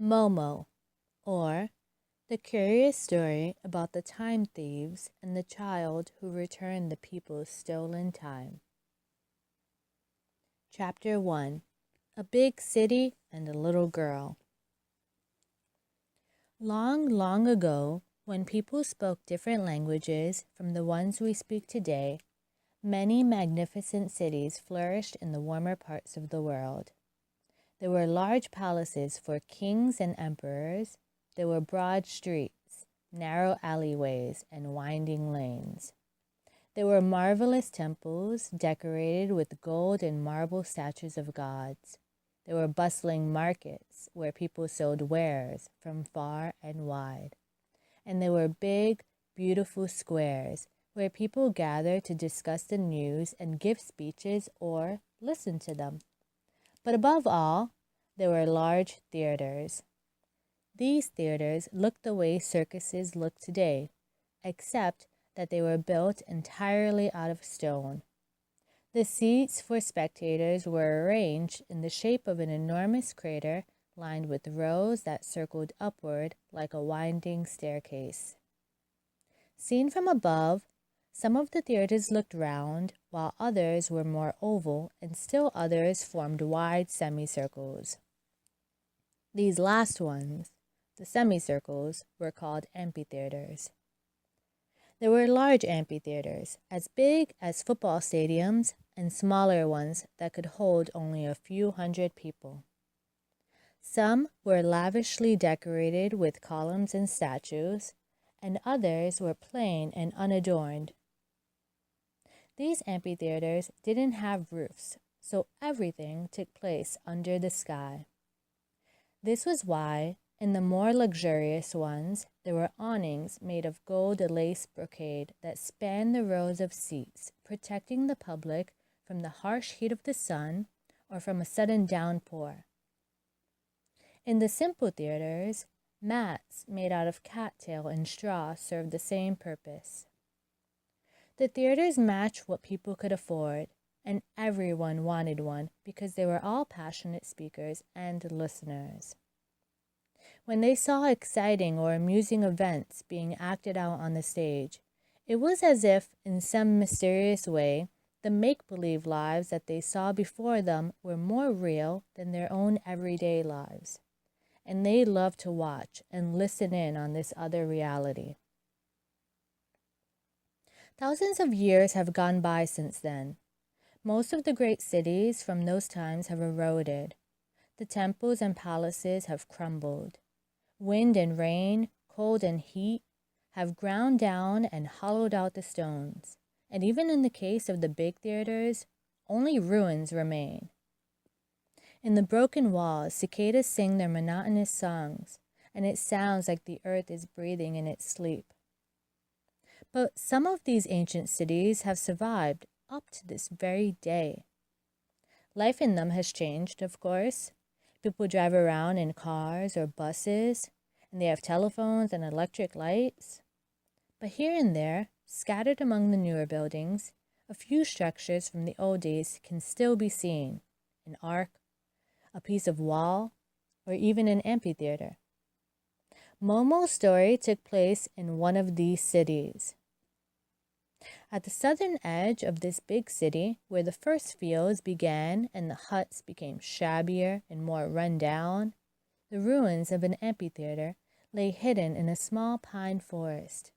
Momo, or The Curious Story About the Time Thieves and the Child Who Returned the People's Stolen Time. Chapter 1. A Big City and a Little Girl. Long, long ago, when people spoke different languages from the ones we speak today, many magnificent cities flourished in the warmer parts of the world. There were large palaces for kings and emperors. There were broad streets, narrow alleyways, and winding lanes. There were marvelous temples decorated with gold and marble statues of gods. There were bustling markets where people sold wares from far and wide. And there were big, beautiful squares where people gathered to discuss the news and give speeches or listen to them. But above all, there were large theaters. These theaters looked the way circuses look today, except that they were built entirely out of stone. The seats for spectators were arranged in the shape of an enormous crater lined with rows that circled upward like a winding staircase. Seen from above, some of the theaters looked round, while others were more oval, and still others formed wide semicircles. These last ones, the semicircles, were called amphitheaters. There were large amphitheaters, as big as football stadiums, and smaller ones that could hold only a few hundred people. Some were lavishly decorated with columns and statues, and others were plain and unadorned. These amphitheaters didn't have roofs, so everything took place under the sky. This was why, in the more luxurious ones, there were awnings made of gold lace brocade that spanned the rows of seats, protecting the public from the harsh heat of the sun or from a sudden downpour. In the simple theaters, mats made out of cattail and straw served the same purpose. The theaters matched what people could afford, and everyone wanted one because they were all passionate speakers and listeners. When they saw exciting or amusing events being acted out on the stage, it was as if, in some mysterious way, the make-believe lives that they saw before them were more real than their own everyday lives, and they loved to watch and listen in on this other reality. Thousands of years have gone by since then. Most of the great cities from those times have eroded. The temples and palaces have crumbled. Wind and rain, cold and heat, have ground down and hollowed out the stones. And even in the case of the big theaters, only ruins remain. In the broken walls, cicadas sing their monotonous songs, and it sounds like the earth is breathing in its sleep. But some of these ancient cities have survived up to this very day. Life in them has changed, of course. People drive around in cars or buses, and they have telephones and electric lights. But here and there, scattered among the newer buildings, a few structures from the old days can still be seen: an arc, a piece of wall, or even an amphitheater. Momo's story took place in one of these cities. At the southern edge of this big city, where the first fields began and the huts became shabbier and more run down, the ruins of an amphitheater lay hidden in a small pine forest.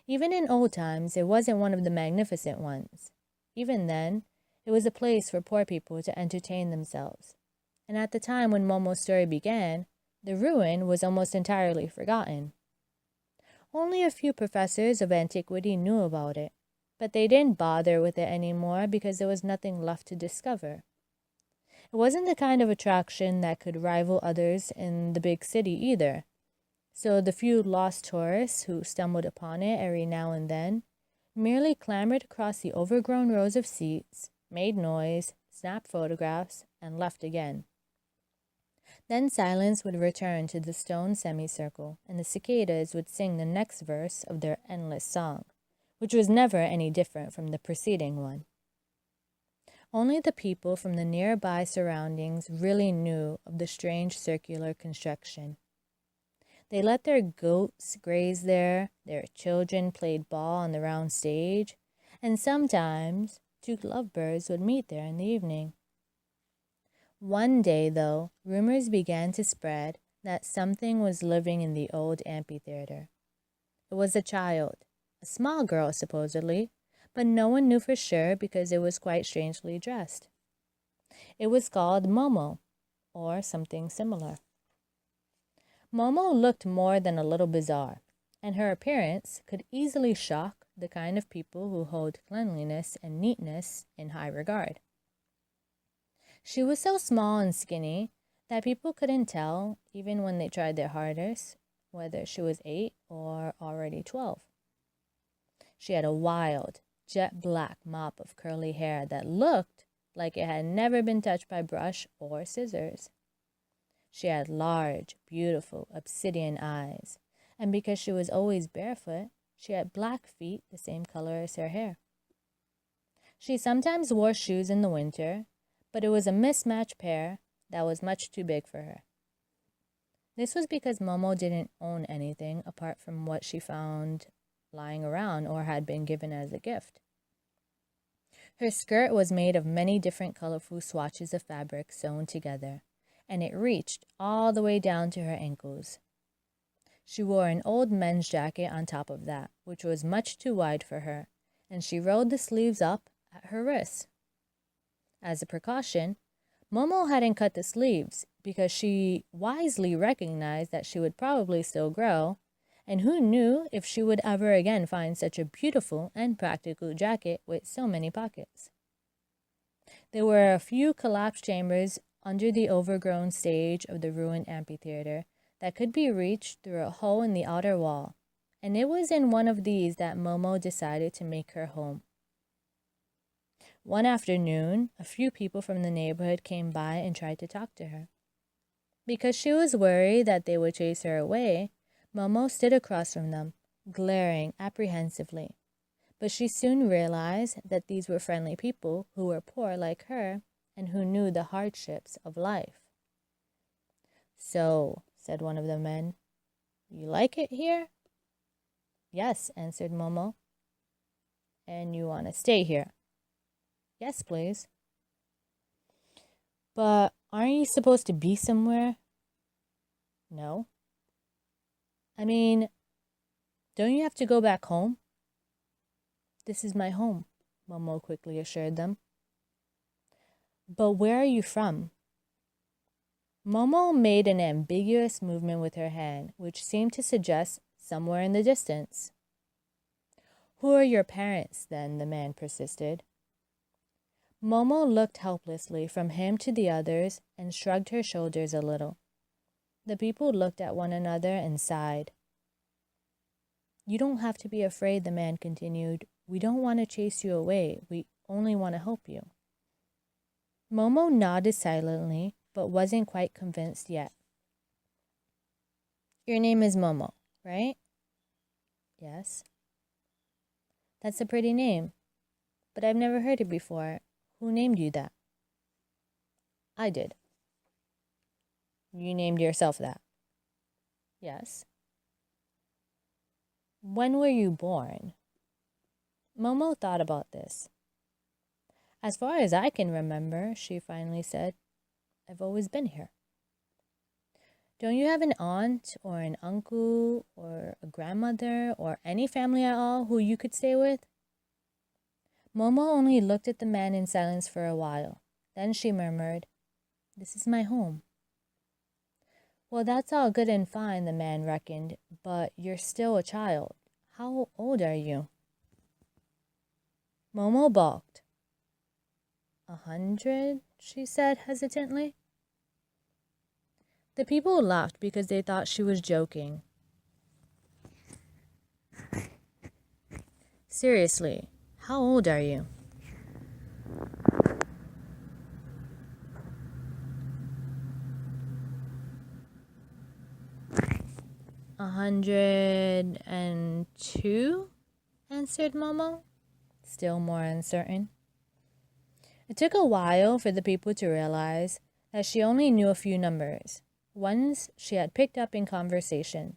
Even in old times, it wasn't one of the magnificent ones. Even then, it was a place for poor people to entertain themselves. And at the time when Momo's story began, the ruin was almost entirely forgotten. Only a few professors of antiquity knew about it, but they didn't bother with it anymore because there was nothing left to discover. It wasn't the kind of attraction that could rival others in the big city either, so the few lost tourists who stumbled upon it every now and then merely clambered across the overgrown rows of seats, made noise, snapped photographs, and left again. Then silence would return to the stone semicircle, and the cicadas would sing the next verse of their endless song, which was never any different from the preceding one. Only the people from the nearby surroundings really knew of the strange circular construction. They let their goats graze there, their children played ball on the round stage, and sometimes two lovebirds would meet there in the evening. One day, though, rumors began to spread that something was living in the old amphitheater. It was a child, a small girl supposedly, but no one knew for sure because it was quite strangely dressed. It was called Momo, or something similar. Momo looked more than a little bizarre, and her appearance could easily shock the kind of people who hold cleanliness and neatness in high regard. She was so small and skinny that people couldn't tell, even when they tried their hardest, whether she was 8 or already 12. She had a wild, jet black mop of curly hair that looked like it had never been touched by brush or scissors. She had large, beautiful obsidian eyes, and because she was always barefoot, she had black feet the same color as her hair. She sometimes wore shoes in the winter, but it was a mismatched pair that was much too big for her. This was because Momo didn't own anything apart from what she found lying around or had been given as a gift. Her skirt was made of many different colorful swatches of fabric sewn together, and it reached all the way down to her ankles. She wore an old men's jacket on top of that, which was much too wide for her, and she rolled the sleeves up at her wrists. As a precaution, Momo hadn't cut the sleeves because she wisely recognized that she would probably still grow, and who knew if she would ever again find such a beautiful and practical jacket with so many pockets. There were a few collapsed chambers under the overgrown stage of the ruined amphitheater that could be reached through a hole in the outer wall, and it was in one of these that Momo decided to make her home. One afternoon, a few people from the neighborhood came by and tried to talk to her. Because she was worried that they would chase her away, Momo stood across from them, glaring apprehensively. But she soon realized that these were friendly people who were poor like her and who knew the hardships of life. "So," said one of the men, "you like it here?" "Yes," answered Momo. "And you want to stay here?" "Yes, please." "But aren't you supposed to be somewhere?" "No." "I mean, don't you have to go back home?" "This is my home," Momo quickly assured them. "But where are you from?" Momo made an ambiguous movement with her hand, which seemed to suggest somewhere in the distance. "Who are your parents, then?" the man persisted. Momo looked helplessly from him to the others and shrugged her shoulders a little. The people looked at one another and sighed. "You don't have to be afraid," the man continued. "We don't want to chase you away. We only want to help you." Momo nodded silently, but wasn't quite convinced yet. "Your name is Momo, right?" "Yes." "That's a pretty name, but I've never heard it before. Who named you that?" "I did." "You named yourself that?" "Yes." "When were you born?" Momo thought about this. "As far as I can remember," she finally said, "I've always been here." "Don't you have an aunt or an uncle or a grandmother or any family at all who you could stay with?" Momo only looked at the man in silence for a while. Then she murmured, "This is my home." "Well, that's all good and fine," the man reckoned, "but you're still a child. How old are you?" Momo balked. 100, she said hesitantly. The people laughed because they thought she was joking. "Seriously, how old are you?" "102, answered Momo, still more uncertain. It took a while for the people to realize that she only knew a few numbers, ones she had picked up in conversation.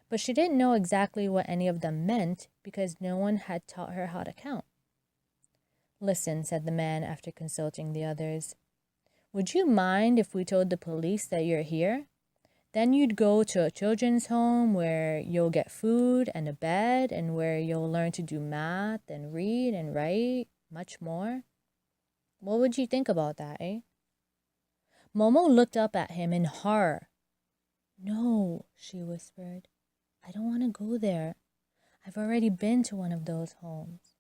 But she didn't know exactly what any of them meant because no one had taught her how to count. "Listen," said the man after consulting the others. "Would you mind if we told the police that you're here? Then you'd go to a children's home where you'll get food and a bed and where you'll learn to do math and read and write, much more. What would you think about that, eh?" Momo looked up at him in horror. "No," she whispered. "I don't want to go there. I've already been to one of those homes.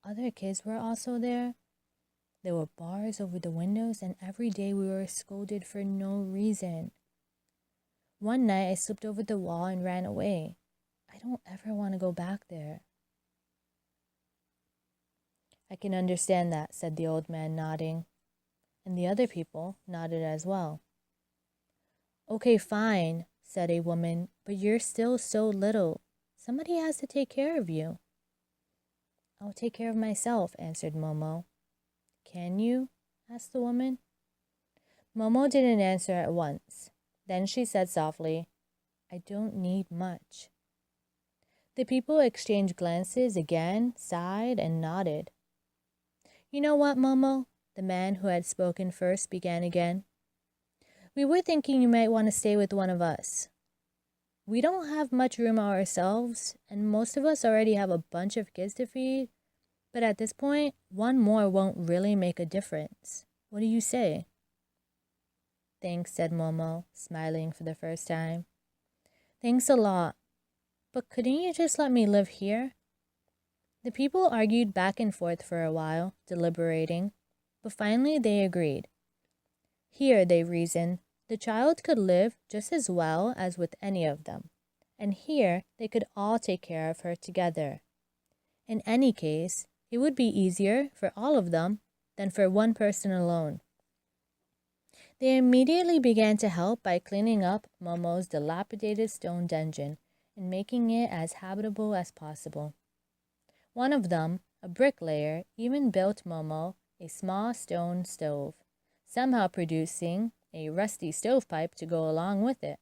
Other kids were also there. There were bars over the windows, and every day we were scolded for no reason. One night I slipped over the wall and ran away. I don't ever want to go back there." "I can understand that," said the old man, nodding. And the other people nodded as well. "Okay, fine," said a woman, "but you're still so little. Somebody has to take care of you." "I'll take care of myself," answered Momo. "Can you?" asked the woman. Momo didn't answer at once. Then she said softly, "I don't need much." The people exchanged glances again, sighed, and nodded. "You know what, Momo?" The man who had spoken first began again. "We were thinking you might want to stay with one of us. We don't have much room ourselves, and most of us already have a bunch of kids to feed. But at this point, one more won't really make a difference. What do you say?" "Thanks," said Momo, smiling for the first time. "Thanks a lot. But couldn't you just let me live here?" The people argued back and forth for a while, deliberating, but finally they agreed. Here, they reasoned, the child could live just as well as with any of them, and here they could all take care of her together. In any case, it would be easier for all of them than for one person alone. They immediately began to help by cleaning up Momo's dilapidated stone dungeon and making it as habitable as possible. One of them, a bricklayer, even built Momo a small stone stove, somehow producing a rusty stovepipe to go along with it.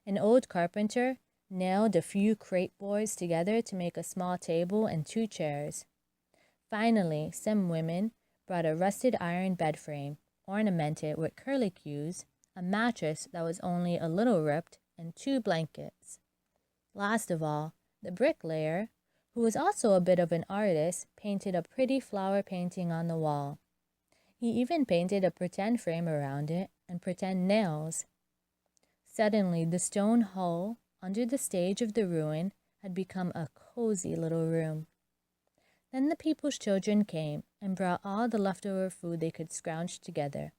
An old carpenter nailed a few crate boards together to make a small table and 2 chairs. Finally, some women brought a rusted iron bed frame, ornamented with curlicues, a mattress that was only a little ripped, and 2 blankets. Last of all, the bricklayer, who was also a bit of an artist, painted a pretty flower painting on the wall. He even painted a pretend frame around it and pretend nails. Suddenly, the stone hole under the stage of the ruin had become a cozy little room. Then the people's children came and brought all the leftover food they could scrounge together.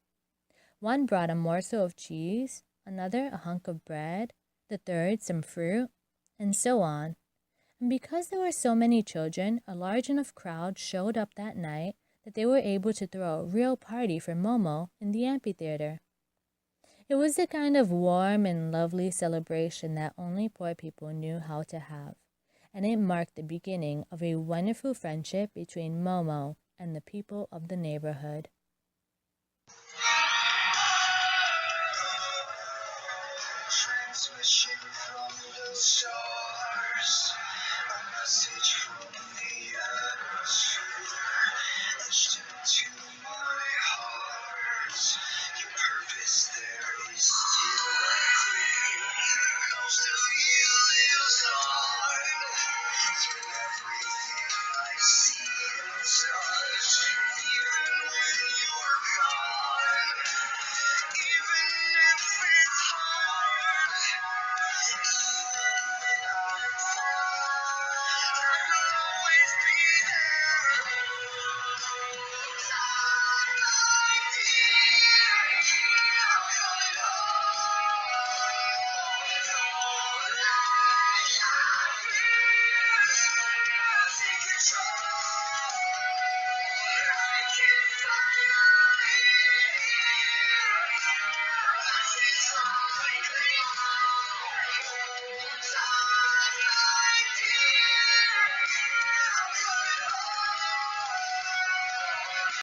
One brought a morsel of cheese, another a hunk of bread, the third some fruit, and so on. And because there were so many children, a large enough crowd showed up that night that they were able to throw a real party for Momo in the amphitheater. It was the kind of warm and lovely celebration that only poor people knew how to have, and it marked the beginning of a wonderful friendship between Momo and the people of the neighborhood.